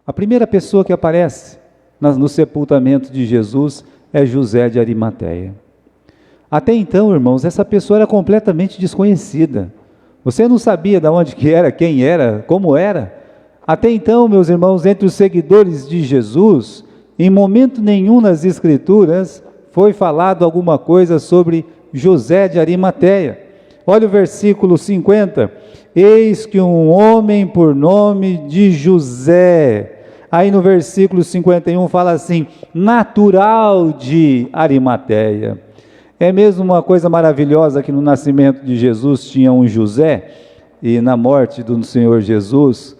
A primeira pessoa que aparece no sepultamento de Jesus é José de Arimateia. Até então, irmãos, essa pessoa era completamente desconhecida. Você não sabia de onde que era, quem era, como era. Até então, meus irmãos, entre os seguidores de Jesus, em momento nenhum nas Escrituras foi falado alguma coisa sobre José de Arimateia. Olha o versículo 50. Eis que um homem por nome de José. Aí no versículo 51 fala assim, natural de Arimateia. É mesmo uma coisa maravilhosa que no nascimento de Jesus tinha um José, e na morte do Senhor Jesus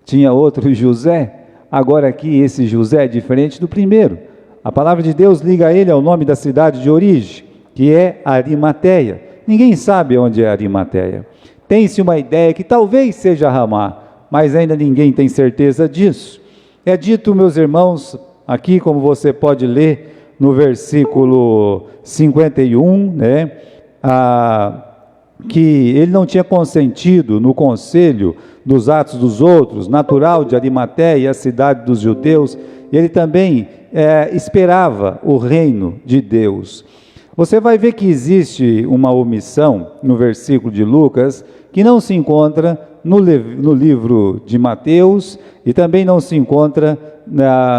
tinha outro José. Agora aqui esse José é diferente do primeiro. A palavra de Deus liga ele ao nome da cidade de origem, que é Arimateia. Ninguém sabe onde é Arimateia. Tem-se uma ideia que talvez seja Ramá, mas ainda ninguém tem certeza disso. É dito, meus irmãos, aqui como você pode ler no versículo 51, que ele não tinha consentido no conselho dos atos dos outros, natural de Arimateia, a cidade dos judeus, ele também esperava o reino de Deus. Você vai ver que existe uma omissão no versículo de Lucas, que não se encontra no livro de Mateus, e também não se encontra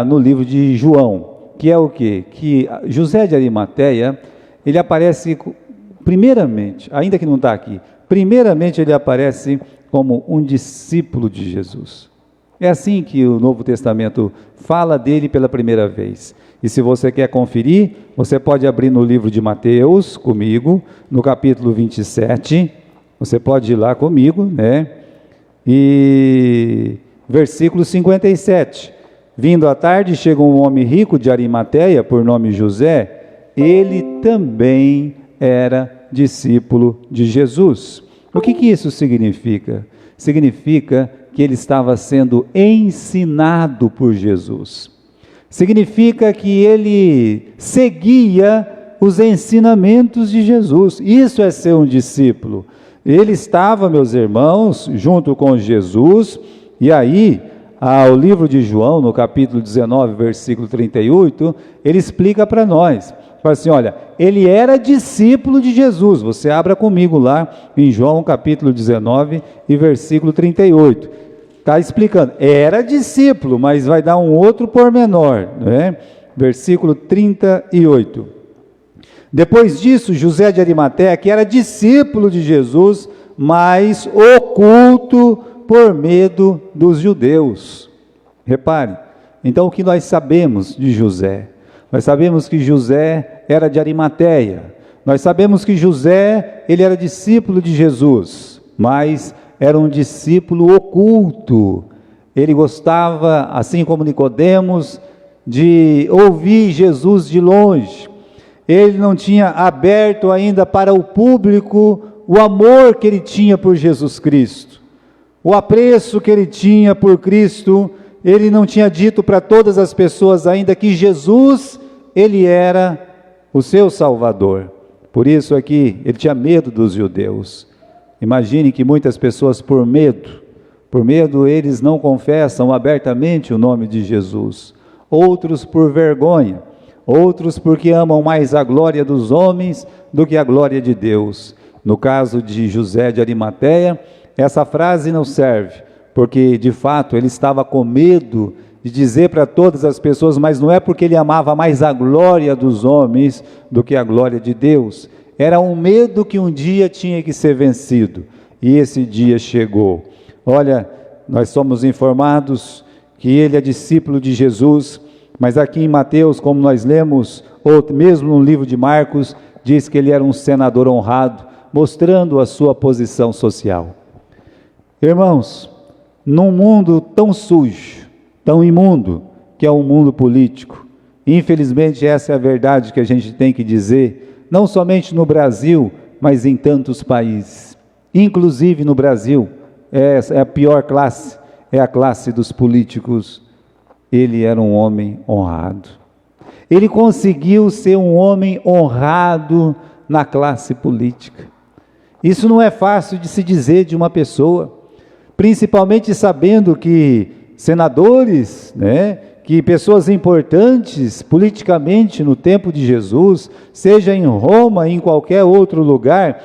no livro de João, que é o quê? Que José de Arimateia, ele aparece primeiramente, ainda que não está aqui, primeiramente ele aparece como um discípulo de Jesus. É assim que o Novo Testamento fala dele pela primeira vez. E se você quer conferir, você pode abrir no livro de Mateus comigo, no capítulo 27, você pode ir lá comigo, e versículo 57, vindo à tarde, chega um homem rico de Arimateia, por nome José, ele também era discípulo de Jesus. O que isso significa? Significa que ele estava sendo ensinado por Jesus. Significa que ele seguia os ensinamentos de Jesus. Isso é ser um discípulo. Ele estava, meus irmãos, junto com Jesus, e aí, ao livro de João, no capítulo 19, versículo 38, ele explica para nós, fala assim, olha, ele era discípulo de Jesus. Você abra comigo lá em João, capítulo 19 e versículo 38. Está explicando, era discípulo, mas vai dar um outro pormenor, Versículo 38. Depois disso, José de Arimateia, que era discípulo de Jesus, mas oculto por medo dos judeus. Repare, então o que nós sabemos de José? Nós sabemos que José era de Arimateia. Nós sabemos que José, ele era discípulo de Jesus, mas era um discípulo oculto. Ele gostava, assim como Nicodemos, de ouvir Jesus de longe. Ele não tinha aberto ainda para o público o amor que ele tinha por Jesus Cristo, o apreço que ele tinha por Cristo. Ele não tinha dito para todas as pessoas ainda que Jesus, ele era o seu Salvador. Por isso aqui, ele tinha medo dos judeus. Imagine que muitas pessoas por medo eles não confessam abertamente o nome de Jesus. Outros por vergonha, outros porque amam mais a glória dos homens do que a glória de Deus. No caso de José de Arimateia, essa frase não serve, porque de fato ele estava com medo de dizer para todas as pessoas, mas não é porque ele amava mais a glória dos homens do que a glória de Deus. Era um medo que um dia tinha que ser vencido, e esse dia chegou. Olha, nós somos informados que ele é discípulo de Jesus, mas aqui em Mateus, como nós lemos, ou mesmo no livro de Marcos, diz que ele era um senador honrado, mostrando a sua posição social. Irmãos, num mundo tão sujo, tão imundo, que é o mundo político, infelizmente essa é a verdade que a gente tem que dizer, não somente no Brasil, mas em tantos países, inclusive no Brasil, é a pior classe, é a classe dos políticos. Ele era um homem honrado, ele conseguiu ser um homem honrado na classe política. Isso não é fácil de se dizer de uma pessoa, principalmente sabendo que senadores, né, que pessoas importantes politicamente no tempo de Jesus, seja em Roma, em qualquer outro lugar,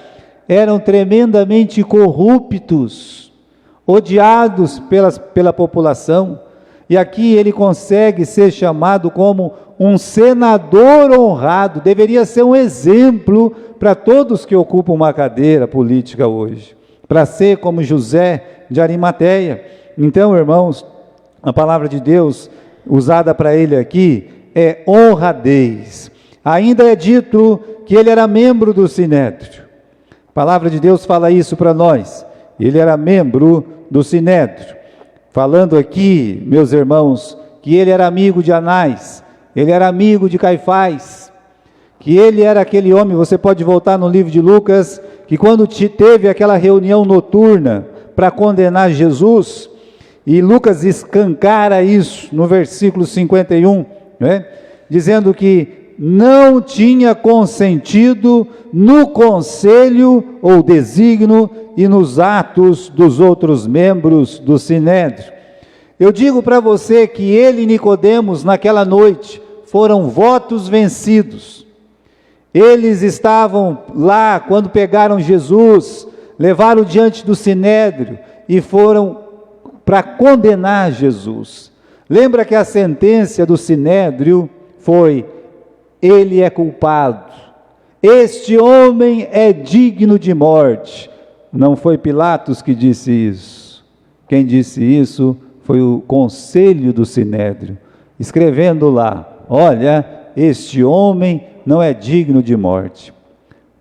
eram tremendamente corruptos, odiados pela população. E aqui ele consegue ser chamado como um senador honrado. Deveria ser um exemplo para todos que ocupam uma cadeira política hoje, para ser como José de Arimateia. Então, irmãos, a palavra de Deus usada para ele aqui é honradez. Ainda é dito que ele era membro do Sinédrio. A palavra de Deus fala isso para nós. Ele era membro do Sinédrio. Falando aqui, meus irmãos, que ele era amigo de Anás, ele era amigo de Caifás, que ele era aquele homem, você pode voltar no livro de Lucas, que quando teve aquela reunião noturna para condenar Jesus, e Lucas escancara isso no versículo 51, né, dizendo que não tinha consentido no conselho ou desígnio e nos atos dos outros membros do Sinédrio. Eu digo para você que ele e Nicodemos naquela noite foram votos vencidos. Eles estavam lá quando pegaram Jesus, levaram diante do Sinédrio e foram para condenar Jesus. Lembra que a sentença do Sinédrio foi: ele é culpado, este homem é digno de morte. Não foi Pilatos que disse isso. Quem disse isso foi o conselho do Sinédrio, escrevendo lá: olha, este homem não é digno de morte.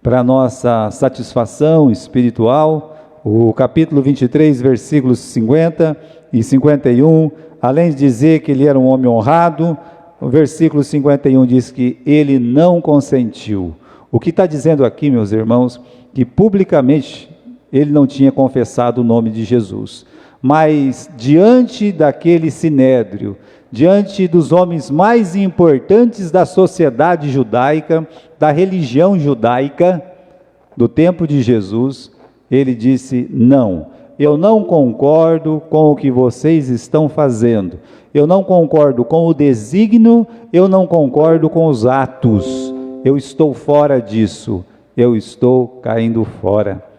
Para nossa satisfação espiritual, o capítulo 23, versículos 50 e 51, além de dizer que ele era um homem honrado, o versículo 51 diz que ele não consentiu. O que está dizendo aqui, meus irmãos, que publicamente ele não tinha confessado o nome de Jesus, mas diante daquele sinédrio, diante dos homens mais importantes da sociedade judaica, da religião judaica, do tempo de Jesus, ele disse: não, eu não concordo com o que vocês estão fazendo, eu não concordo com o desígnio, eu não concordo com os atos, eu estou fora disso, eu estou caindo fora.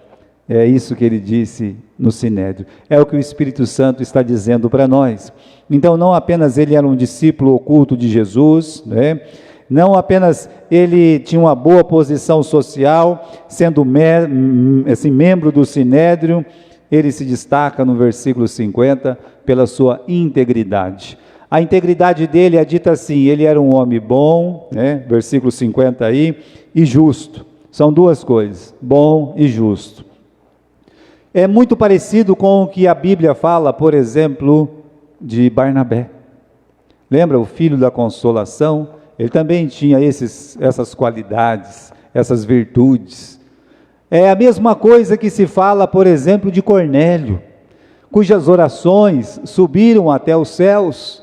É isso que ele disse no Sinédrio. É o que o Espírito Santo está dizendo para nós. Então, não apenas ele era um discípulo oculto de Jesus, né? Não apenas ele tinha uma boa posição social, sendo membro do Sinédrio, ele se destaca no versículo 50 pela sua integridade. A integridade dele é dita assim: ele era um homem bom, né? Versículo 50 aí, e justo. São duas coisas, bom e justo. É muito parecido com o que a Bíblia fala, por exemplo, de Barnabé. Lembra o filho da consolação? Ele também tinha essas qualidades, essas virtudes. É a mesma coisa que se fala, por exemplo, de Cornélio, cujas orações subiram até os céus.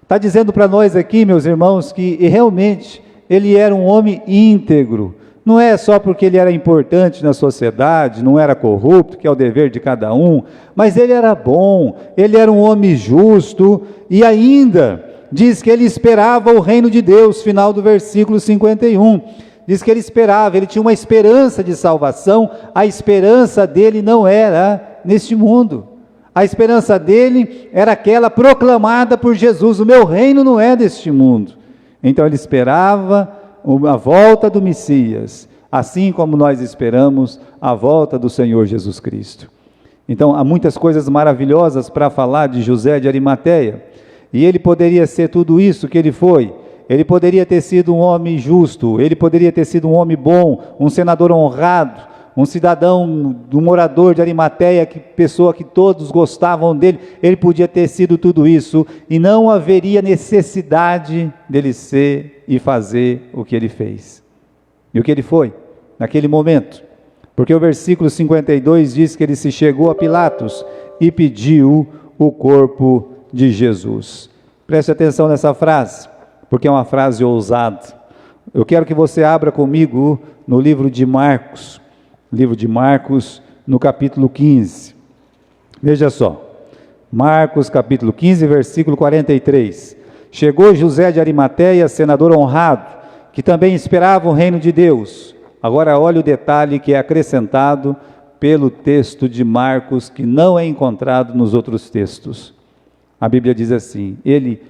Está dizendo para nós aqui, meus irmãos, que realmente ele era um homem íntegro. Não é só porque ele era importante na sociedade, não era corrupto, que é o dever de cada um, mas ele era bom, ele era um homem justo, e ainda diz que ele esperava o reino de Deus, final do versículo 51, diz que ele esperava, ele tinha uma esperança de salvação. A esperança dele não era neste mundo, a esperança dele era aquela proclamada por Jesus: o meu reino não é deste mundo. Então ele esperava a volta do Messias, assim como nós esperamos a volta do Senhor Jesus Cristo. Então há muitas coisas maravilhosas para falar de José de Arimateia, e ele poderia ser tudo isso que ele foi. Ele poderia ter sido um homem justo, ele poderia ter sido um homem bom, um senador honrado, um cidadão, um morador de Arimateia, pessoa que todos gostavam dele. Ele podia ter sido tudo isso, e não haveria necessidade dele ser e fazer o que ele fez. E o que ele foi, naquele momento? Porque o versículo 52 diz que ele se chegou a Pilatos e pediu o corpo de Jesus. Preste atenção nessa frase, porque é uma frase ousada. Eu quero que você abra comigo no livro de Marcos, no capítulo 15. Veja só, Marcos capítulo 15, versículo 43. Chegou José de Arimateia, senador honrado, que também esperava o reino de Deus. Agora olha o detalhe que é acrescentado pelo texto de Marcos, que não é encontrado nos outros textos. A Bíblia diz assim: ele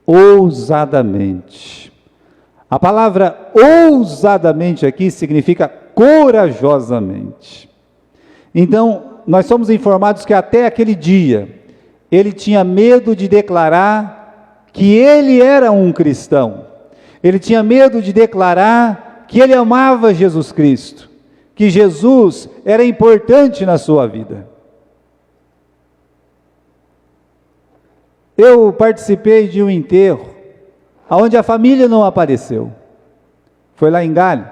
ousadamente. A palavra ousadamente aqui significa corajosamente. Então, nós somos informados que até aquele dia, ele tinha medo de declarar que ele era um cristão. Ele tinha medo de declarar que ele amava Jesus Cristo, que Jesus era importante na sua vida. Eu participei de um enterro, onde a família não apareceu. Foi lá em Galho.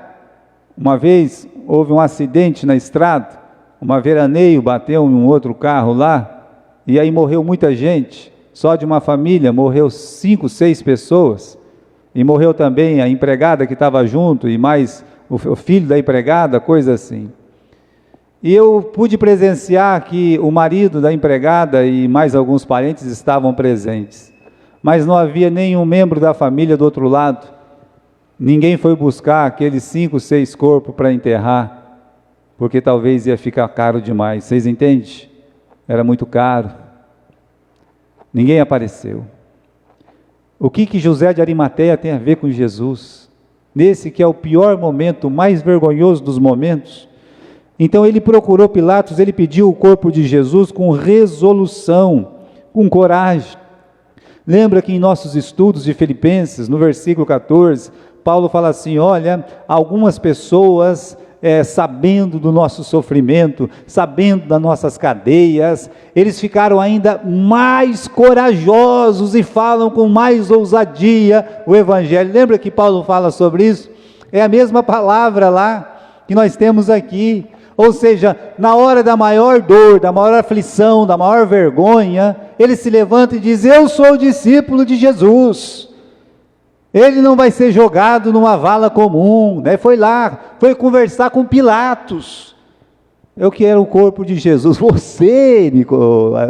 Uma vez houve um acidente na estrada, uma veraneio bateu em um outro carro lá, e aí morreu muita gente. Só de uma família morreu 5, 6 pessoas, e morreu também a empregada que estava junto, e mais o filho da empregada, coisa assim. E eu pude presenciar que o marido da empregada e mais alguns parentes estavam presentes, mas não havia nenhum membro da família do outro lado. Ninguém foi buscar aqueles 5, 6 corpos para enterrar, porque talvez ia ficar caro demais. Vocês entendem? Era muito caro. Ninguém apareceu. O que José de Arimateia tem a ver com Jesus? Nesse que é o pior momento, o mais vergonhoso dos momentos. Então ele procurou Pilatos, ele pediu o corpo de Jesus com resolução, com coragem. Lembra que em nossos estudos de Filipenses, no versículo 14, Paulo fala assim: olha, algumas pessoas, sabendo do nosso sofrimento, sabendo das nossas cadeias, eles ficaram ainda mais corajosos e falam com mais ousadia o Evangelho. Lembra que Paulo fala sobre isso? É a mesma palavra lá que nós temos aqui. Ou seja, na hora da maior dor, da maior aflição, da maior vergonha, ele se levanta e diz: eu sou discípulo de Jesus. Ele não vai ser jogado numa vala comum, né? Foi conversar com Pilatos. Eu quero o corpo de Jesus. Você,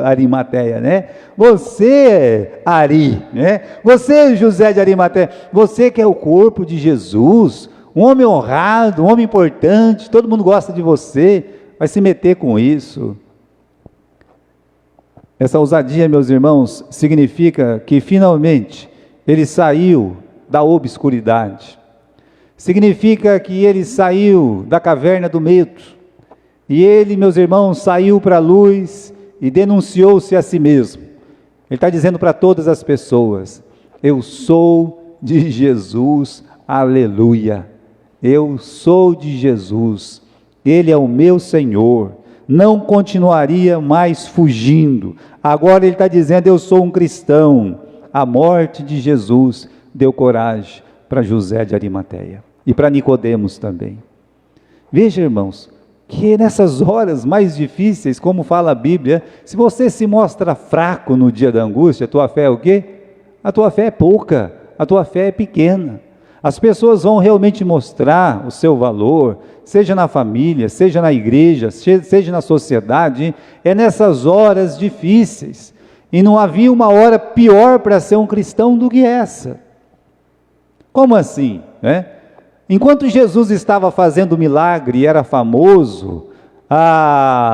Arimateia, né? Você, Ari, né? Você, José de Arimateia, você quer o corpo de Jesus? Um homem honrado, um homem importante, todo mundo gosta de você, vai se meter com isso. Essa ousadia, meus irmãos, significa que finalmente ele saiu da obscuridade. Significa que ele saiu da caverna do medo. E ele, meus irmãos, saiu para a luz e denunciou-se a si mesmo. Ele está dizendo para todas as pessoas: eu sou de Jesus, aleluia. Eu sou de Jesus, Ele é o meu Senhor, não continuaria mais fugindo. Agora ele está dizendo: eu sou um cristão. A morte de Jesus deu coragem para José de Arimateia e para Nicodemos também. Veja, irmãos, que nessas horas mais difíceis, como fala a Bíblia, se você se mostra fraco no dia da angústia, a tua fé é o quê? A tua fé é pouca, a tua fé é pequena. As pessoas vão realmente mostrar o seu valor, seja na família, seja na igreja, seja na sociedade, é nessas horas difíceis. E não havia uma hora pior para ser um cristão do que essa. Como assim, né? Enquanto Jesus estava fazendo milagre e era famoso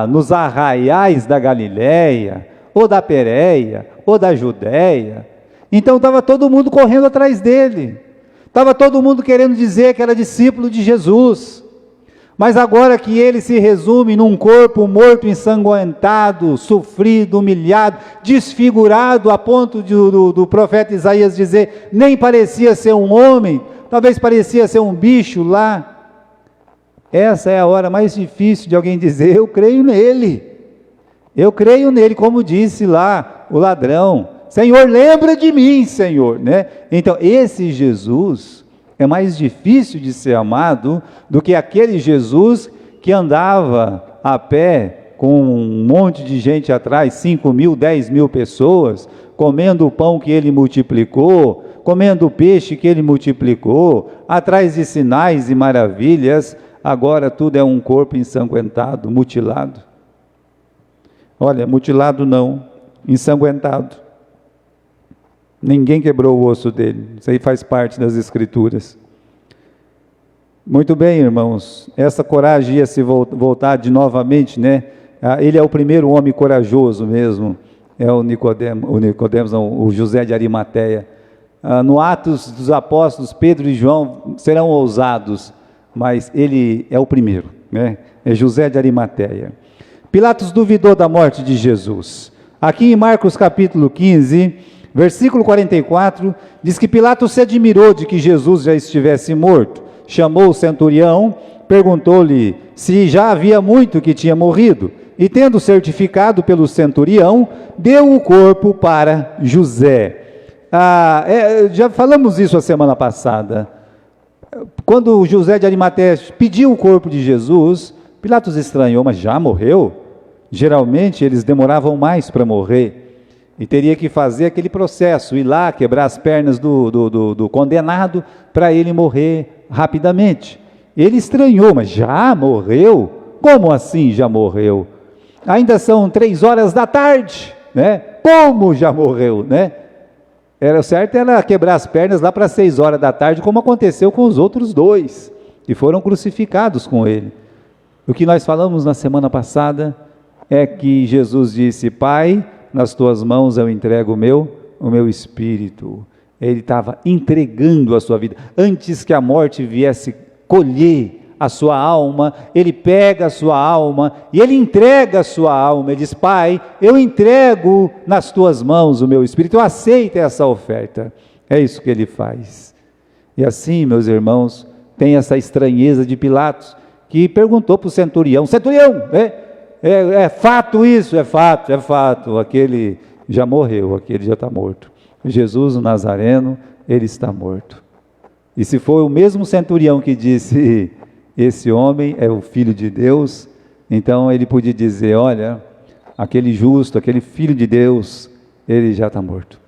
nos arraiais da Galileia, ou da Pérea, ou da Judéia, então estava todo mundo correndo atrás dele. Estava todo mundo querendo dizer que era discípulo de Jesus, mas agora que ele se resume num corpo morto, ensanguentado, sofrido, humilhado, desfigurado, a ponto do profeta Isaías dizer, nem parecia ser um homem, talvez parecia ser um bicho lá. Essa é a hora mais difícil de alguém dizer: eu creio nele, como disse lá o ladrão. Senhor, lembra de mim, Senhor, né? Então, esse Jesus é mais difícil de ser amado do que aquele Jesus que andava a pé com um monte de gente atrás, 5.000, 10.000 pessoas, comendo o pão que ele multiplicou, comendo o peixe que ele multiplicou, atrás de sinais e maravilhas. Agora tudo é um corpo ensanguentado, mutilado. Olha, mutilado não, ensanguentado. Ninguém quebrou o osso dele. Isso aí faz parte das Escrituras. Muito bem, irmãos. Essa coragem ia se voltar de novamente, né? Ele é o primeiro homem corajoso mesmo. É o Nicodemos, não, o José de Arimateia. No Atos dos Apóstolos, Pedro e João serão ousados, mas ele é o primeiro, né? É José de Arimateia. Pilatos duvidou da morte de Jesus. Aqui em Marcos capítulo 15, versículo 44, diz que Pilatos se admirou de que Jesus já estivesse morto. Chamou o centurião, perguntou-lhe se já havia muito que tinha morrido, e tendo certificado pelo centurião, deu o corpo para José. Já falamos isso a semana passada. Quando José de Arimateia pediu o corpo de Jesus, Pilatos estranhou, mas já morreu? Geralmente eles demoravam mais para morrer, e teria que fazer aquele processo, ir lá, quebrar as pernas do condenado, para ele morrer rapidamente. Ele estranhou, mas já morreu? Como assim já morreu? Ainda são 3 horas da tarde, né? Como já morreu, né? O certo era quebrar as pernas lá para 6 horas da tarde, como aconteceu com os outros 2, que foram crucificados com ele. O que nós falamos na semana passada é que Jesus disse: Pai, nas tuas mãos eu entrego o meu espírito. Ele estava entregando a sua vida. Antes que a morte viesse colher a sua alma, ele pega a sua alma e ele entrega a sua alma. Ele diz: Pai, eu entrego nas tuas mãos o meu espírito, eu aceito essa oferta. É isso que ele faz. E assim, meus irmãos, tem essa estranheza de Pilatos, que perguntou para o centurião: Centurião, é fato isso? É fato, aquele já morreu, aquele já está morto. Jesus, o Nazareno, ele está morto. E se for o mesmo centurião que disse: esse homem é o Filho de Deus, então ele podia dizer: olha, aquele justo, aquele Filho de Deus, ele já está morto.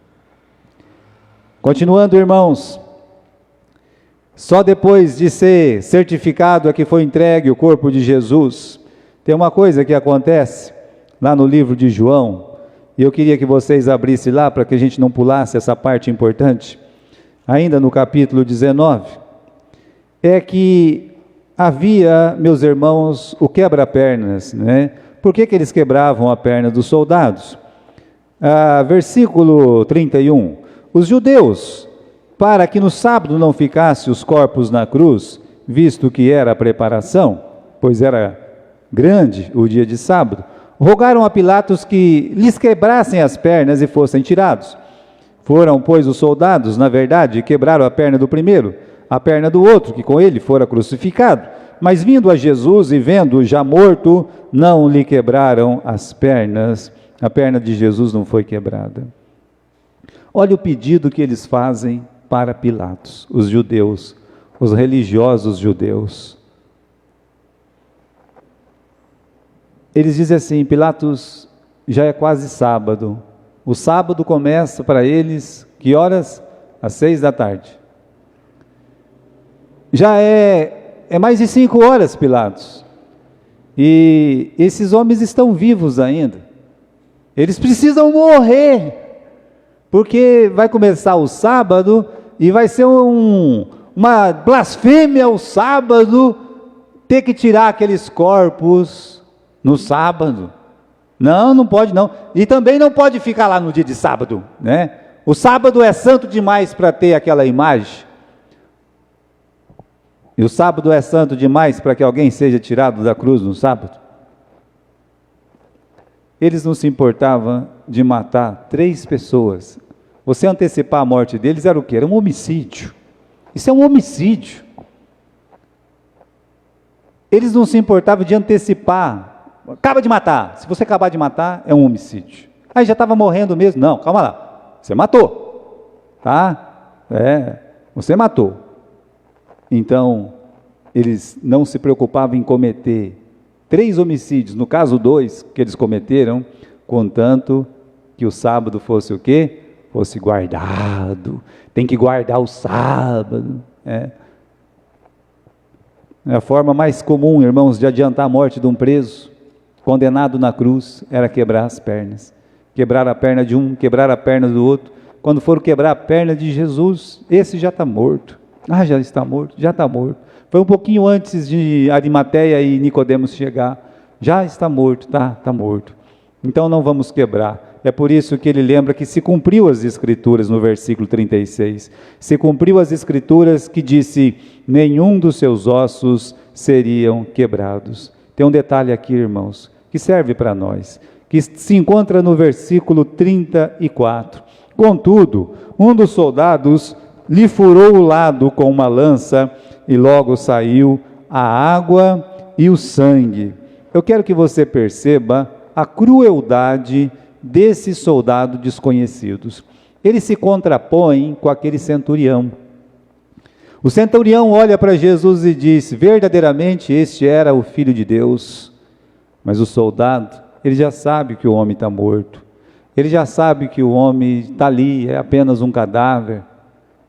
Continuando, irmãos, só depois de ser certificado é que foi entregue o corpo de Jesus. Tem uma coisa que acontece lá no livro de João, e eu queria que vocês abrissem lá, para que a gente não pulasse essa parte importante. Ainda no capítulo 19, é que havia, meus irmãos, o quebra-pernas, né? Por que eles quebravam a perna dos soldados? Versículo 31, os judeus, para que no sábado não ficasse os corpos na cruz, visto que era a preparação, pois era grande o dia de sábado, rogaram a Pilatos que lhes quebrassem as pernas e fossem tirados. Foram, pois, os soldados, na verdade, e quebraram a perna do primeiro, a perna do outro, que com ele fora crucificado. Mas vindo a Jesus e vendo-o já morto, não lhe quebraram as pernas. A perna de Jesus não foi quebrada. Olha o pedido que eles fazem para Pilatos, os judeus, os religiosos judeus. Eles dizem assim: Pilatos, já é quase sábado. O sábado começa para eles, que horas? Às 6 da tarde. Já é mais de 5 horas, Pilatos. E esses homens estão vivos ainda. Eles precisam morrer, porque vai começar o sábado e vai ser uma blasfêmia ao sábado ter que tirar aqueles corpos no sábado. Não pode não. E também não pode ficar lá no dia de sábado, né? O sábado é santo demais para ter aquela imagem. E o sábado é santo demais para que alguém seja tirado da cruz no sábado. Eles não se importavam de matar 3 pessoas. Você antecipar a morte deles era o quê? Era um homicídio. Isso é um homicídio. Eles não se importavam de antecipar. Acaba de matar. Se você acabar de matar, é um homicídio. Aí já estava morrendo mesmo. Não, calma lá. Você matou. Tá? Você matou. Então, eles não se preocupavam em cometer 3 homicídios, no caso 2 que eles cometeram, contanto que o sábado fosse o quê? Fosse guardado. Tem que guardar o sábado. É a forma mais comum, irmãos, de adiantar a morte de um preso condenado na cruz, era quebrar as pernas. Quebrar a perna de um, quebrar a perna do outro. Quando foram quebrar a perna de Jesus, esse já está morto. Ah, já está morto, já está morto. Foi um pouquinho antes de Arimateia e Nicodemos chegar. Já está morto, está morto. Então não vamos quebrar. É por isso que ele lembra que se cumpriu as Escrituras no versículo 36. Se cumpriu as Escrituras que disse, nenhum dos seus ossos seriam quebrados. Tem um detalhe aqui, irmãos, que serve para nós, que se encontra no versículo 34. Contudo, um dos soldados lhe furou o lado com uma lança e logo saiu a água e o sangue. Eu quero que você perceba a crueldade desses soldados desconhecidos. Eles se contrapõem com aquele centurião. O centurião olha para Jesus e diz, verdadeiramente este era o Filho de Deus. Mas o soldado, ele já sabe que o homem está morto. Ele já sabe que o homem está ali, é apenas um cadáver.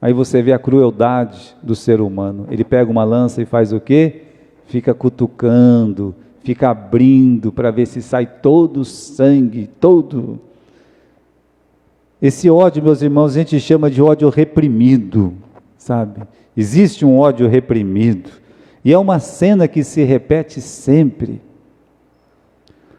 Aí você vê a crueldade do ser humano. Ele pega uma lança e faz o quê? Fica cutucando, fica abrindo para ver se sai todo o sangue, todo. Esse ódio, meus irmãos, a gente chama de ódio reprimido, sabe? Existe um ódio reprimido. E é uma cena que se repete sempre.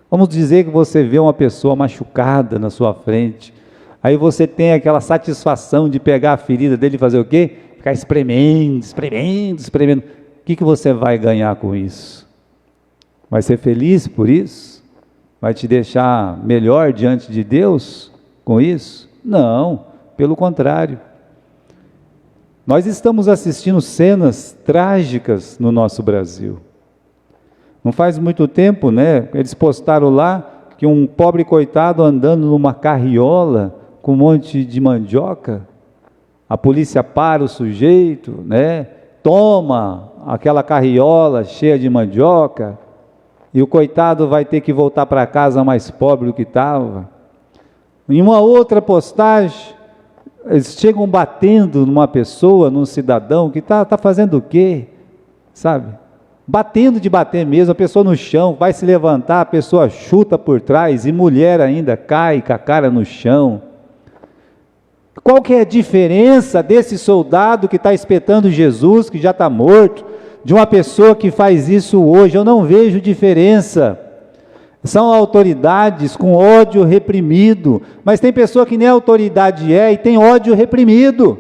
Vamos dizer que você vê uma pessoa machucada na sua frente. Aí você tem aquela satisfação de pegar a ferida dele e fazer o quê? Ficar espremendo, espremendo, espremendo. O que você vai ganhar com isso? Vai ser feliz por isso? Vai te deixar melhor diante de Deus com isso? Não, pelo contrário. Nós estamos assistindo cenas trágicas no nosso Brasil. Não faz muito tempo, né? Eles postaram lá que um pobre coitado andando numa carriola com um monte de mandioca. A polícia para o sujeito, né? Toma aquela carriola cheia de mandioca. E o coitado vai ter que voltar para casa mais pobre do que estava. Em uma outra postagem, eles chegam batendo numa pessoa, num cidadão, que está fazendo o quê? Sabe? Batendo de bater mesmo, a pessoa no chão, vai se levantar, a pessoa chuta por trás, e mulher ainda cai com a cara no chão. Qual que é a diferença desse soldado que está espetando Jesus, que já está morto, de uma pessoa que faz isso hoje? Eu não vejo diferença. São autoridades com ódio reprimido, mas tem pessoa que nem autoridade é e tem ódio reprimido.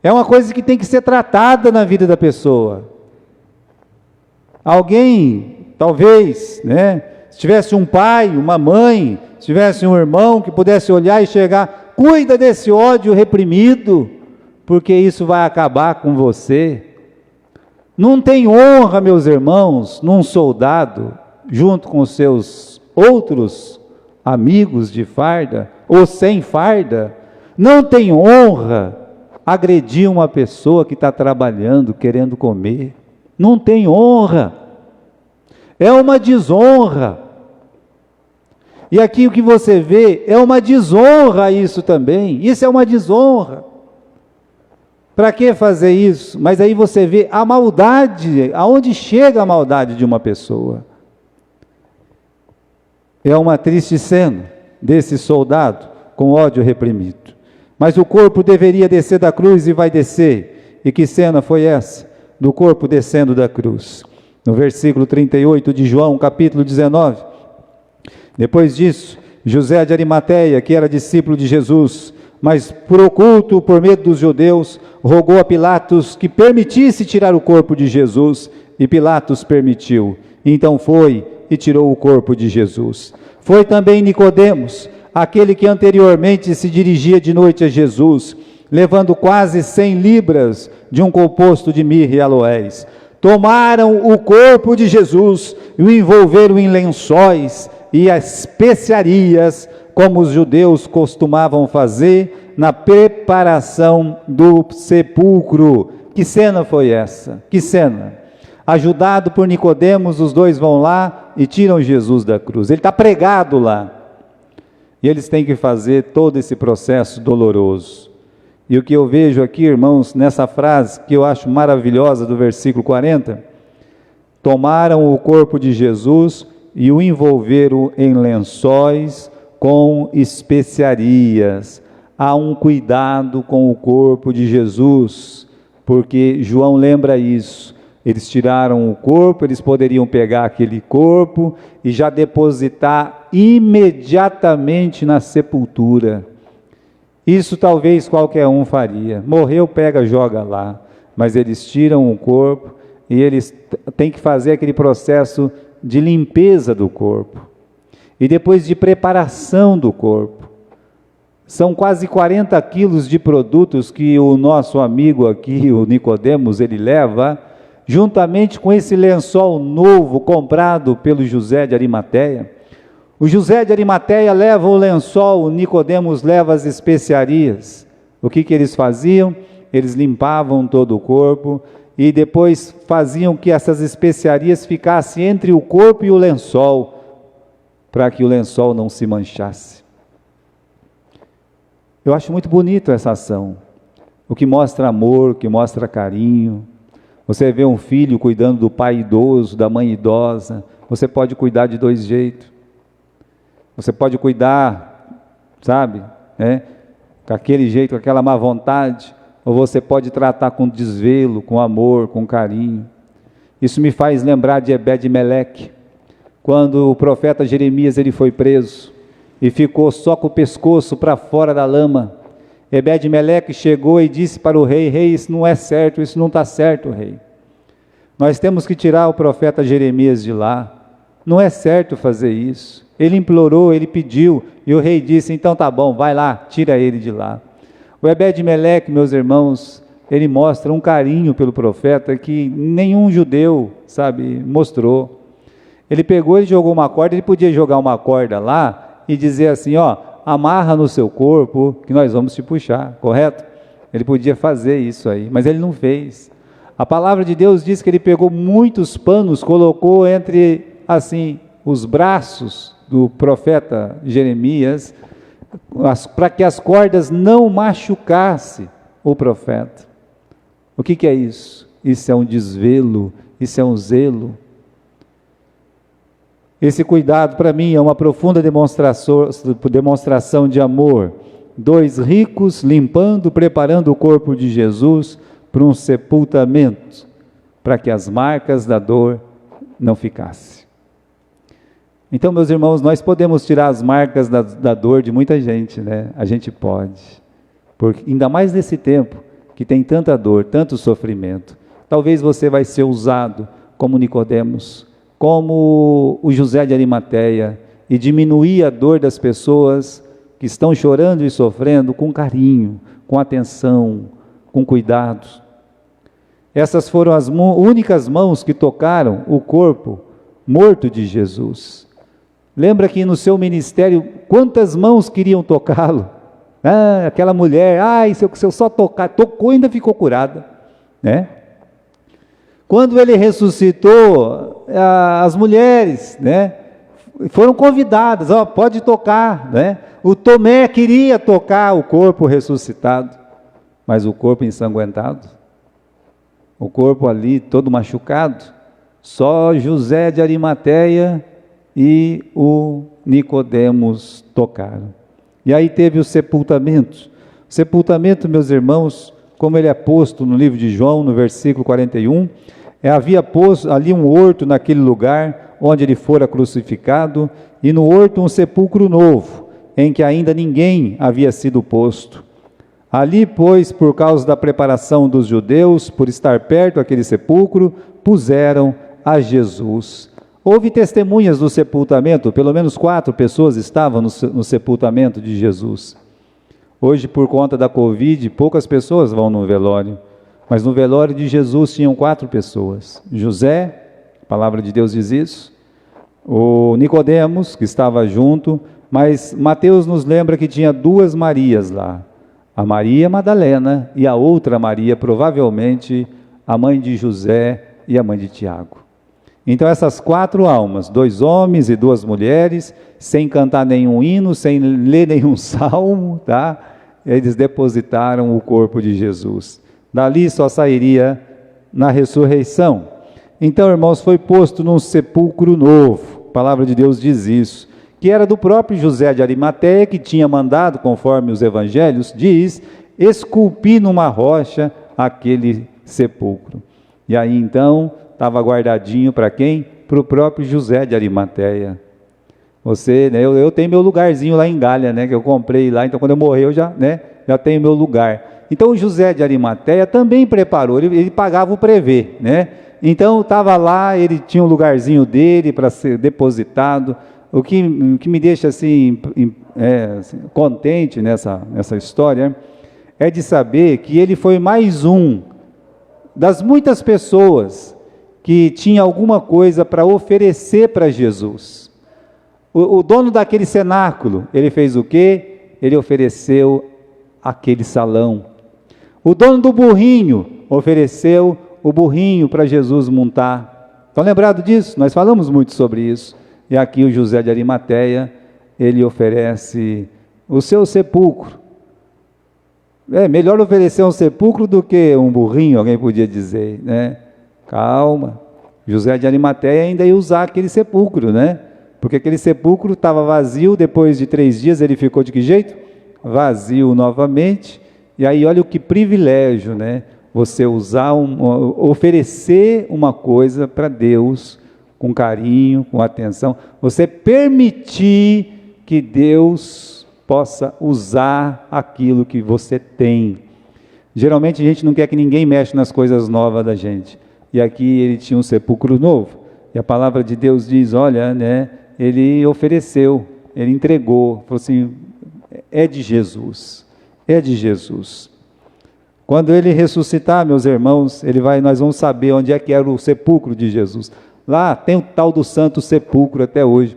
É uma coisa que tem que ser tratada na vida da pessoa. Alguém, talvez, né, se tivesse um pai, uma mãe, se tivesse um irmão que pudesse olhar e chegar, cuida desse ódio reprimido, porque isso vai acabar com você. Não tem honra, meus irmãos, num soldado, junto com os seus outros amigos de farda, ou sem farda, não tem honra agredir uma pessoa que está trabalhando, querendo comer. Não tem honra. É uma desonra. E aqui o que você vê é uma desonra isso também. Isso é uma desonra. Para que fazer isso? Mas aí você vê a maldade, aonde chega a maldade de uma pessoa. É uma triste cena desse soldado com ódio reprimido. Mas o corpo deveria descer da cruz e vai descer. E que cena foi essa? Do corpo descendo da cruz. No versículo 38 de João, capítulo 19. Depois disso, José de Arimateia, que era discípulo de Jesus, mas por oculto, por medo dos judeus, rogou a Pilatos que permitisse tirar o corpo de Jesus, e Pilatos permitiu. Então foi e tirou o corpo de Jesus. Foi também Nicodemos, aquele que anteriormente se dirigia de noite a Jesus, levando quase 100 libras de um composto de mirra e aloés. Tomaram o corpo de Jesus e o envolveram em lençóis e especiarias, como os judeus costumavam fazer na preparação do sepulcro. Que cena foi essa? Que cena? Ajudado por Nicodemos, os dois vão lá e tiram Jesus da cruz. Ele está pregado lá. E eles têm que fazer todo esse processo doloroso. E o que eu vejo aqui, irmãos, nessa frase que eu acho maravilhosa do versículo 40, tomaram o corpo de Jesus e o envolveram em lençóis com especiarias. Há um cuidado com o corpo de Jesus, porque João lembra isso. Eles tiraram o corpo, eles poderiam pegar aquele corpo e já depositar imediatamente na sepultura. Isso talvez qualquer um faria. Morreu, pega, joga lá. Mas eles tiram o corpo e eles têm que fazer aquele processo de limpeza do corpo. E depois de preparação do corpo. São quase 40 quilos de produtos que o nosso amigo aqui, o Nicodemos, ele leva, juntamente com esse lençol novo comprado pelo José de Arimateia. O José de Arimateia leva o lençol, o Nicodemos leva as especiarias. O que eles faziam? Eles limpavam todo o corpo e depois faziam que essas especiarias ficassem entre o corpo e o lençol, para que o lençol não se manchasse. Eu acho muito bonito essa ação, o que mostra amor, o que mostra carinho. Você vê um filho cuidando do pai idoso, da mãe idosa, você pode cuidar de dois jeitos. Você pode cuidar, sabe, com aquele jeito, com aquela má vontade, ou você pode tratar com desvelo, com amor, com carinho. Isso me faz lembrar de Ebed-Meleque, quando o profeta Jeremias ele foi preso, e ficou só com o pescoço para fora da lama. Ebed-Meleque chegou e disse para o rei: rei, isso não é certo, isso não está certo, rei. Nós temos que tirar o profeta Jeremias de lá, não é certo fazer isso. Ele implorou, ele pediu, e o rei disse: então tá bom, vai lá, tira ele de lá. O Ebed-Meleque, meus irmãos, ele mostra um carinho pelo profeta que nenhum judeu, sabe, mostrou. Ele pegou e jogou uma corda, ele podia jogar uma corda lá, e dizer assim, amarra no seu corpo, que nós vamos te puxar, correto? Ele podia fazer isso aí, mas ele não fez. A palavra de Deus diz que ele pegou muitos panos, colocou entre, assim, os braços do profeta Jeremias, para que as cordas não machucassem o profeta. O que é isso? Isso é um desvelo, isso é um zelo. Esse cuidado para mim é uma profunda demonstração de amor. Dois ricos limpando, preparando o corpo de Jesus para um sepultamento, para que as marcas da dor não ficassem. Então, meus irmãos, nós podemos tirar as marcas da dor de muita gente, né? A gente pode, porque ainda mais nesse tempo que tem tanta dor, tanto sofrimento. Talvez você vai ser usado como Nicodemos, como o José de Arimateia, e diminuir a dor das pessoas que estão chorando e sofrendo com carinho, com atenção, com cuidado. Essas foram as únicas mãos que tocaram o corpo morto de Jesus. Lembra que no seu ministério, quantas mãos queriam tocá-lo? Aquela mulher, se eu só tocar, tocou e ainda ficou curada, né? Quando ele ressuscitou, as mulheres, né, foram convidadas, pode tocar, né? O Tomé queria tocar o corpo ressuscitado, mas o corpo ensanguentado, o corpo ali todo machucado, só José de Arimateia e o Nicodemos tocaram. E aí teve o sepultamento. O sepultamento, meus irmãos, como ele é posto no livro de João, no versículo 41, havia posto ali um horto naquele lugar onde ele fora crucificado, e no horto um sepulcro novo, em que ainda ninguém havia sido posto. Ali, pois, por causa da preparação dos judeus, por estar perto daquele sepulcro, puseram a Jesus. Houve testemunhas do sepultamento, pelo menos 4 pessoas estavam no sepultamento de Jesus. Hoje, por conta da Covid, poucas pessoas vão no velório. Mas no velório de Jesus tinham 4 pessoas. José, a palavra de Deus diz isso. O Nicodemos, que estava junto. Mas Mateus nos lembra que tinha 2 Marias lá. A Maria Madalena e a outra Maria, provavelmente a mãe de José e a mãe de Tiago. Então essas 4 almas, 2 homens e 2 mulheres, sem cantar nenhum hino, sem ler nenhum salmo, tá? Eles depositaram o corpo de Jesus. Dali só sairia na ressurreição. Então, irmãos, foi posto num sepulcro novo. A palavra de Deus diz isso, que era do próprio José de Arimateia, que tinha mandado, conforme os evangelhos diz, esculpir numa rocha aquele sepulcro. E aí então estava guardadinho para quem? Para o próprio José de Arimateia. Você, né, eu tenho meu lugarzinho lá em Galha, né, que eu comprei lá, então quando eu morrer eu já, né, já tenho meu lugar. Então o José de Arimateia também preparou, ele pagava o prevê, né? Então estava lá, ele tinha um lugarzinho dele para ser depositado. O que me deixa assim, contente nessa história é de saber que ele foi mais um das muitas pessoas que tinha alguma coisa para oferecer para Jesus. O dono daquele cenáculo, ele fez o quê? Ele ofereceu aquele salão. O dono do burrinho ofereceu o burrinho para Jesus montar. Estão lembrados disso? Nós falamos muito sobre isso. E aqui o José de Arimateia, ele oferece o seu sepulcro. É melhor oferecer um sepulcro do que um burrinho, alguém podia dizer, né? Calma. José de Arimateia ainda ia usar aquele sepulcro, né? Porque aquele sepulcro estava vazio, depois de 3 dias ele ficou de que jeito? Vazio novamente. E aí olha o que privilégio, né? Você usar, oferecer uma coisa para Deus, com carinho, com atenção. Você permitir que Deus possa usar aquilo que você tem. Geralmente a gente não quer que ninguém mexa nas coisas novas da gente. E aqui ele tinha um sepulcro novo. E a palavra de Deus diz, olha, né? Ele ofereceu, ele entregou, falou assim, é de Jesus, é de Jesus. Quando ele ressuscitar, meus irmãos, nós vamos saber onde é que era o sepulcro de Jesus. Lá tem o tal do Santo Sepulcro até hoje.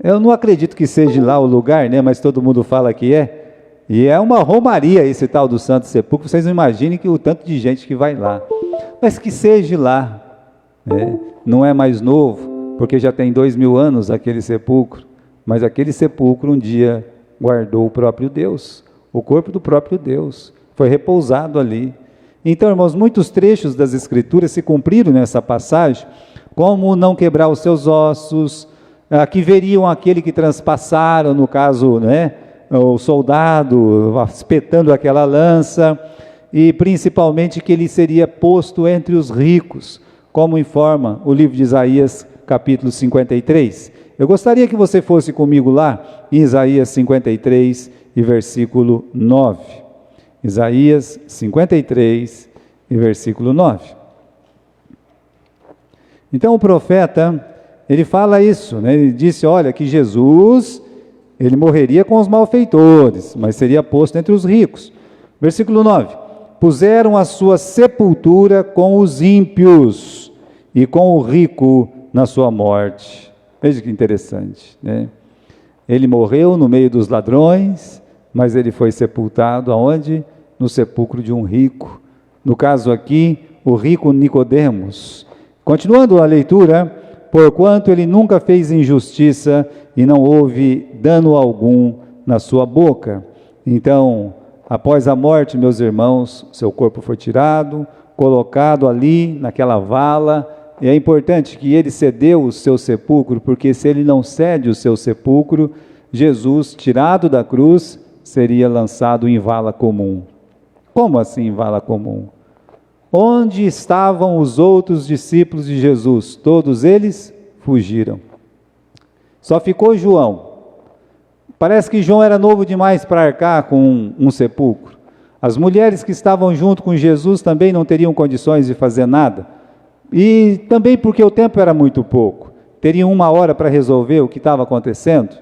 Eu não acredito que seja lá o lugar, né? Mas todo mundo fala que é. E é uma romaria esse tal do Santo Sepulcro. Vocês não imaginem que o tanto de gente que vai lá. Mas que seja lá, né? Não é mais novo, porque já tem 2000 anos aquele sepulcro, mas aquele sepulcro um dia guardou o próprio Deus, o corpo do próprio Deus, foi repousado ali. Então, irmãos, muitos trechos das Escrituras se cumpriram nessa passagem, como não quebrar os seus ossos, que veriam aquele que transpassaram, no caso, né, o soldado espetando aquela lança, e principalmente que ele seria posto entre os ricos, como informa o livro de Isaías, capítulo 53. Eu gostaria que você fosse comigo lá, em Isaías 53 e versículo 9. Isaías 53 e versículo 9. Então o profeta, ele fala isso, né? Ele disse, olha, que Jesus, ele morreria com os malfeitores, mas seria posto entre os ricos. Versículo 9. Puseram a sua sepultura com os ímpios e com o rico na sua morte. Veja que interessante, né? Ele morreu no meio dos ladrões, mas ele foi sepultado aonde? No sepulcro de um rico. No caso aqui, o rico Nicodemos. Continuando a leitura, porquanto ele nunca fez injustiça e não houve dano algum na sua boca. Então, após a morte, meus irmãos, seu corpo foi tirado, colocado ali naquela vala. E é importante que ele cedeu o seu sepulcro, porque se ele não cede o seu sepulcro, Jesus, tirado da cruz, seria lançado em vala comum. Como assim em vala comum? Onde estavam os outros discípulos de Jesus? Todos eles fugiram. Só ficou João. Parece que João era novo demais para arcar com um sepulcro. As mulheres que estavam junto com Jesus também não teriam condições de fazer nada. E também porque o tempo era muito pouco. Teriam 1 hora para resolver o que estava acontecendo.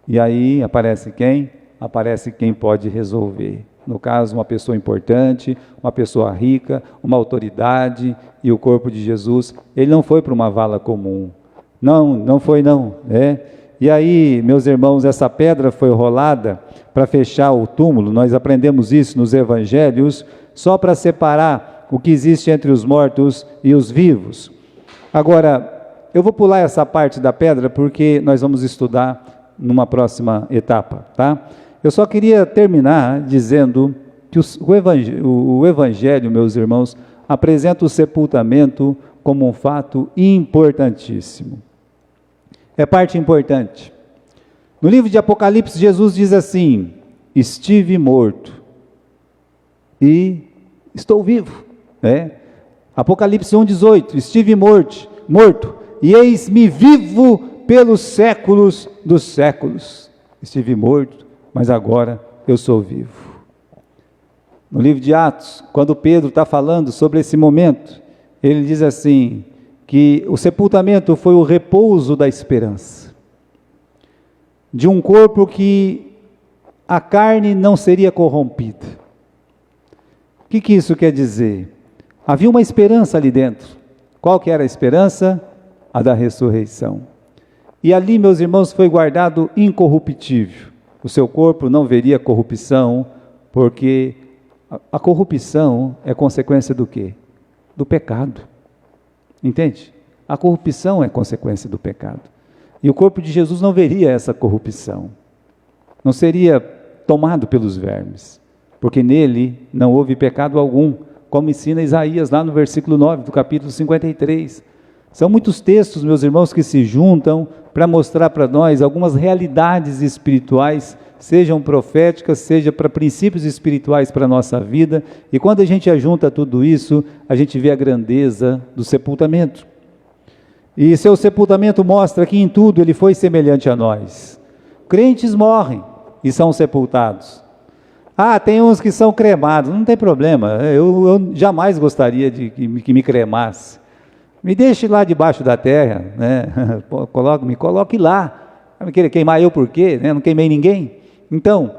E aí aparece quem? Aparece quem pode resolver. No caso, uma pessoa importante, uma pessoa rica, uma autoridade, e o corpo de Jesus, ele não foi para uma vala comum. Não foi não, né? E aí, meus irmãos, essa pedra foi rolada para fechar o túmulo. Nós aprendemos isso nos evangelhos, só para separar o que existe entre os mortos e os vivos. Agora, eu vou pular essa parte da pedra porque nós vamos estudar numa próxima etapa, tá? Eu só queria terminar dizendo que o Evangelho, meus irmãos, apresenta o sepultamento como um fato importantíssimo. é parte importante. No livro de Apocalipse, Jesus diz assim: estive morto e estou vivo. Apocalipse 1,18: estive morto, e eis-me vivo pelos séculos dos séculos. Estive morto, mas agora eu sou vivo. No livro de Atos, quando Pedro está falando sobre esse momento, ele diz assim, que o sepultamento foi o repouso da esperança, de um corpo que a carne não seria corrompida. O que isso quer dizer? Havia uma esperança ali dentro. Qual que era a esperança? A da ressurreição. E ali, meus irmãos, foi guardado incorruptível. O seu corpo não veria corrupção, porque a corrupção é consequência do quê? Do pecado. Entende? A corrupção é consequência do pecado. E o corpo de Jesus não veria essa corrupção. Não seria tomado pelos vermes, porque nele não houve pecado algum, como ensina Isaías lá no versículo 9 do capítulo 53. São muitos textos, meus irmãos, que se juntam para mostrar para nós algumas realidades espirituais, sejam proféticas, seja para princípios espirituais para a nossa vida, e quando a gente ajunta tudo isso, a gente vê a grandeza do sepultamento. E seu sepultamento mostra que em tudo ele foi semelhante a nós. Crentes morrem e são sepultados. Tem uns que são cremados, não tem problema, eu jamais gostaria de que me cremasse. Me deixe lá debaixo da terra, me coloque lá. Vai me querer queimar eu por quê? Não queimei ninguém. Então,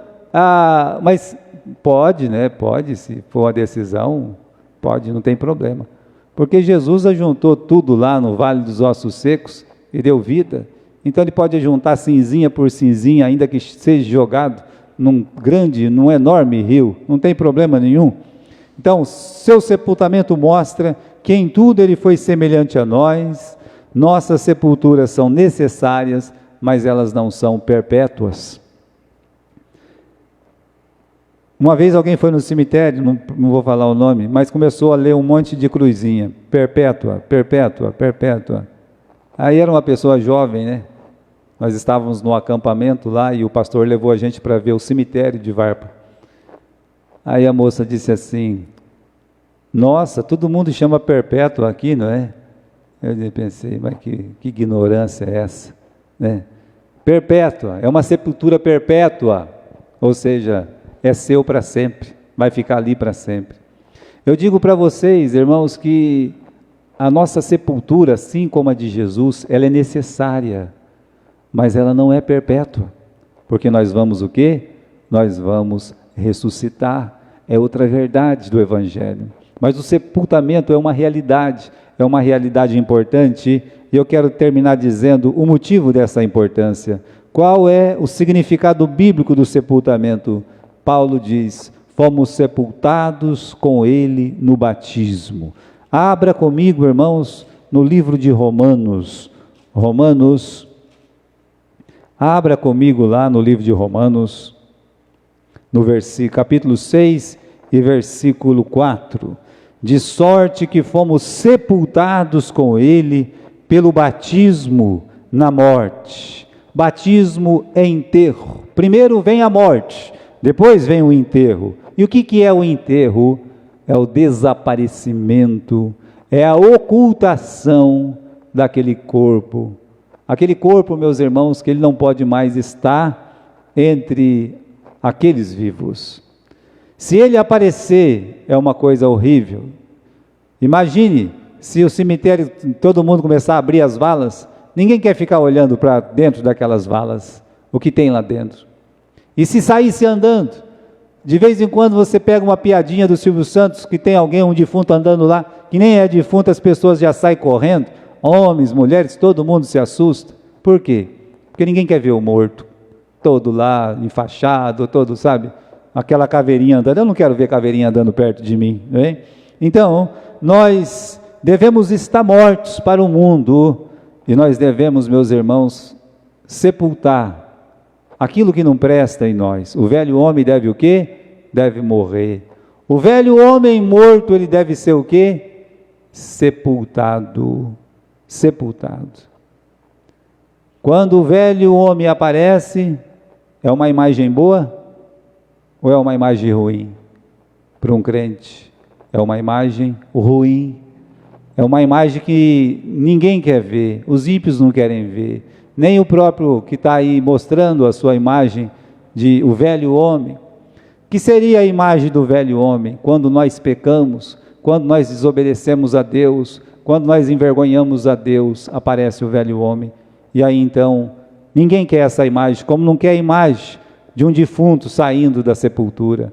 mas pode, pode, se for uma decisão, pode, não tem problema. Porque Jesus ajuntou tudo lá no Vale dos Ossos Secos e deu vida. Então ele pode ajuntar cinzinha por cinzinha, ainda que seja jogado num enorme rio, não tem problema nenhum. Então, seu sepultamento mostra que em tudo ele foi semelhante a nós. Nossas sepulturas são necessárias, mas elas não são perpétuas. Uma vez alguém foi no cemitério, não vou falar o nome, mas começou a ler um monte de cruzinha, perpétua, perpétua, perpétua. Aí era uma pessoa jovem, Nós estávamos no acampamento lá e o pastor levou a gente para ver o cemitério de Varpa. Aí a moça disse assim: nossa, todo mundo chama perpétua aqui, não é? Eu pensei, mas que ignorância é essa? Perpétua, é uma sepultura perpétua, ou seja, é seu para sempre, vai ficar ali para sempre. Eu digo para vocês, irmãos, que a nossa sepultura, assim como a de Jesus, ela é necessária, mas ela não é perpétua, porque nós vamos o quê? Nós vamos ressuscitar, é outra verdade do Evangelho. Mas o sepultamento é uma realidade importante, e eu quero terminar dizendo o motivo dessa importância. Qual é o significado bíblico do sepultamento? Paulo diz: fomos sepultados com ele no batismo. Abra comigo, irmãos, no livro de Romanos. Abra comigo lá no livro de Romanos, no capítulo 6 e versículo 4. De sorte que fomos sepultados com ele pelo batismo na morte. Batismo é enterro. Primeiro vem a morte, depois vem o enterro. E o que é o enterro? É o desaparecimento, é a ocultação daquele corpo. Aquele corpo, meus irmãos, que ele não pode mais estar entre aqueles vivos. Se ele aparecer, é uma coisa horrível. Imagine se o cemitério, todo mundo começar a abrir as valas, ninguém quer ficar olhando para dentro daquelas valas, o que tem lá dentro. E se saísse andando, de vez em quando você pega uma piadinha do Silvio Santos, que tem um defunto andando lá, que nem é defunto, as pessoas já saem correndo, homens, mulheres, todo mundo se assusta. Por quê? Porque ninguém quer ver o morto, todo lá, enfaixado, todo, sabe, aquela caveirinha andando. Eu não quero ver caveirinha andando perto de mim, não é? Então, nós devemos estar mortos para o mundo, e nós devemos, meus irmãos, sepultar aquilo que não presta em nós. O velho homem deve o quê? Deve morrer. O velho homem morto, ele deve ser o quê? Sepultado. Quando o velho homem aparece, é uma imagem boa ou é uma imagem ruim? Para um crente, é uma imagem ruim, é uma imagem que ninguém quer ver, os ímpios não querem ver, nem o próprio que está aí mostrando a sua imagem de o velho homem. Que seria a imagem do velho homem quando nós pecamos, quando nós desobedecemos a Deus, quando nós envergonhamos a Deus, aparece o velho homem. E aí então, ninguém quer essa imagem, como não quer a imagem de um defunto saindo da sepultura.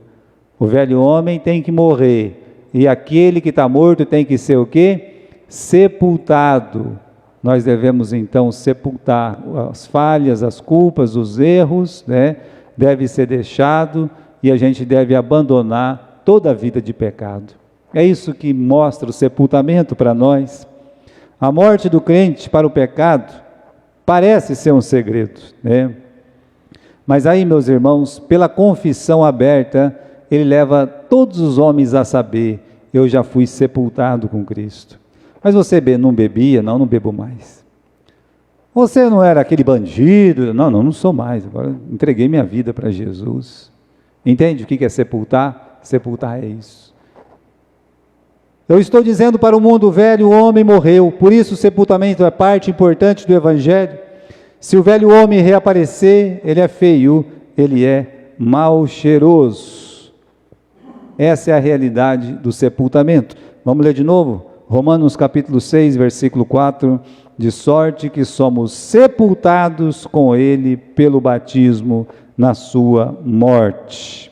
O velho homem tem que morrer, e aquele que está morto tem que ser o quê? Sepultado. Nós devemos então sepultar as falhas, as culpas, os erros, né? Deve ser deixado, e a gente deve abandonar toda a vida de pecado. É isso que mostra o sepultamento para nós. A morte do crente para o pecado parece ser um segredo, né? Mas aí, meus irmãos, pela confissão aberta, ele leva todos os homens a saber: eu já fui sepultado com Cristo. Mas você não bebia? Não bebo mais. Você não era aquele bandido? Não sou mais, agora entreguei minha vida para Jesus. Entende o que é sepultar? Sepultar é isso. Eu estou dizendo para o mundo velho, o homem morreu, por isso o sepultamento é parte importante do Evangelho. Se o velho homem reaparecer, ele é feio, ele é mal cheiroso. Essa é a realidade do sepultamento. Vamos ler de novo? Romanos capítulo 6, versículo 4, de sorte que somos sepultados com ele pelo batismo na sua morte.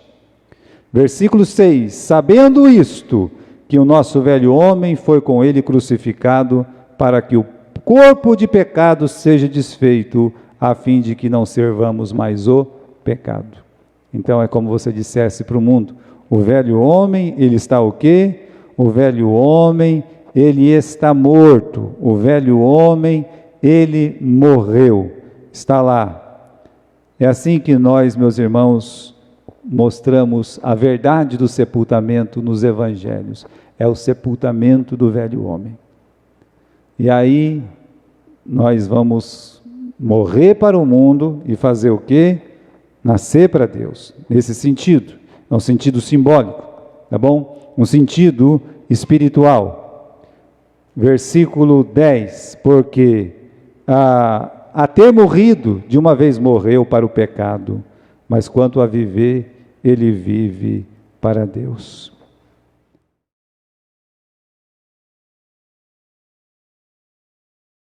Versículo 6, sabendo isto, que o nosso velho homem foi com ele crucificado, para que o corpo de pecado seja desfeito, a fim de que não servamos mais o pecado. Então é como você dissesse para o mundo: o velho homem, ele está o quê? O velho homem, ele está morto. O velho homem, ele morreu. Está lá. É assim que nós, meus irmãos, mostramos a verdade do sepultamento nos evangelhos. É o sepultamento do velho homem. E aí nós vamos morrer para o mundo e fazer o quê? Nascer para Deus. Nesse sentido, é um sentido simbólico, tá bom? Um sentido espiritual. Versículo 10, porque a ter morrido, de uma vez morreu para o pecado, mas quanto a viver, ele vive para Deus.